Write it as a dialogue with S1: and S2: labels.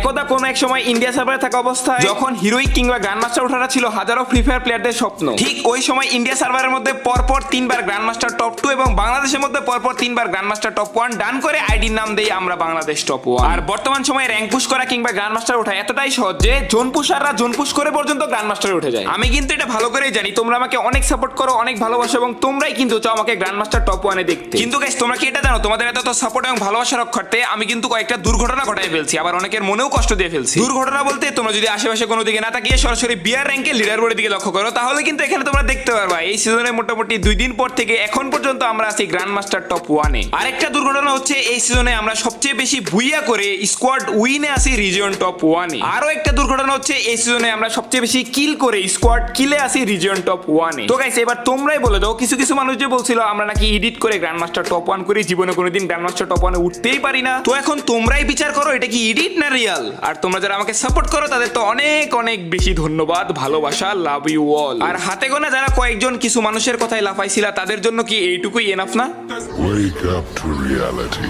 S1: একদা কোন এক সময় ইন্ডিয়া সার্ভারে থাকা অবস্থায় যখন হিরোইক কিংবা গ্র্যান্ডমাস্টার ওঠাটা ছিল হাজারো ফ্রি ফায়ার প্লেয়ারদের স্বপ্ন, ঠিক ওই সময় ইন্ডিয়া সার্ভারের মধ্যে পরপর 3বার গ্র্যান্ডমাস্টার টপ 2 এবং বাংলাদেশের মধ্যে পরপর 3বার গ্র্যান্ডমাস্টার টপ 1 ডান করে আইডির নাম দেই আমরা বাংলাদেশ টপ 1। আর বর্তমান সময়ে র্যাঙ্ক পুশ করা কিংবা গ্র্যান্ডমাস্টার ওঠা এতটাই সহজ যে জোন পুশাররা জোন পুশ করে পর্যন্ত গ্র্যান্ডমাস্টারে উঠে যায়। আমি কিন্তু এটা ভালো করেই জানি, তোমরা আমাকে অনেক সাপোর্ট করো, অনেক ভালোবাসো এবং তোমরাই কিন্তু চাও আমাকে গ্র্যান্ডমাস্টার টপ 1 এ দেখতে। কিন্তু গাইস তোমরা কি এটা জানো, তোমাদের এত সাপোর্ট এবং ভালোবাসা রক্ষার্থে আমি কিন্তু কয়েকটা দুর্ঘটনা ঘটাই ফেলছি, আবার অনেকের মনেও কষ্ট দিয়ে ফেলছি। দুর্ঘটনা বলতে তোমরা যদি আশেপাশে কোনো দিকে না তাকিয়ে সরাসরি বিয়ার র্যাঙ্কে লিডার বোর্ডের দিকে লক্ষ্য করো তাহলে কিন্তু এখানে তোমরা দেখতে পারবা এই সিজনে মোটামুটি 2 দিন পর থেকে এখন পর্যন্ত আমরা আছি গ্র্যান্ডমাস্টার টপ 1 এ। আরেকটা দুর্ঘটনা হচ্ছে এই সিজনে আমরা সবচেয়ে বেশি ভুইয়া করে স্কোয়াড উইনে আছি রিজিয়ন টপ 1 এ। আরো একটা দুর্ঘটনা হচ্ছে এই সিজনে আমরা সবচেয়ে বেশি কিল করে স্কোয়াড কিলে আছি রিজিয়ন টপ 1 এ। তো গাইস এবার তোমরাই বলে দাও, কিছু কিছু মানুষ যে বলছিল আমরা নাকি এডিট করে গ্র্যান্ডমাস্টার টপ 1 করি, জীবনে কোনোদিন গ্র্যান্ডমাস্টার টপ 1 এ উঠতেই পারি না। তো এখন তোমরাই বিচার করো এটা কি এডিট না রিয়াল। আর তোমরা যারা আমাকে সাপোর্ট করো তাদের তো অনেক অনেক বেশি ধন্যবাদ, ভালোবাসা, লাভ ইউ অল। আর হাতে গোনা যারা কয়েকজন কিছু মানুষের কথাই লাফাইছিলা তাদের জন্য কি এইটুকুই এনাফ না?
S2: Wake up to reality.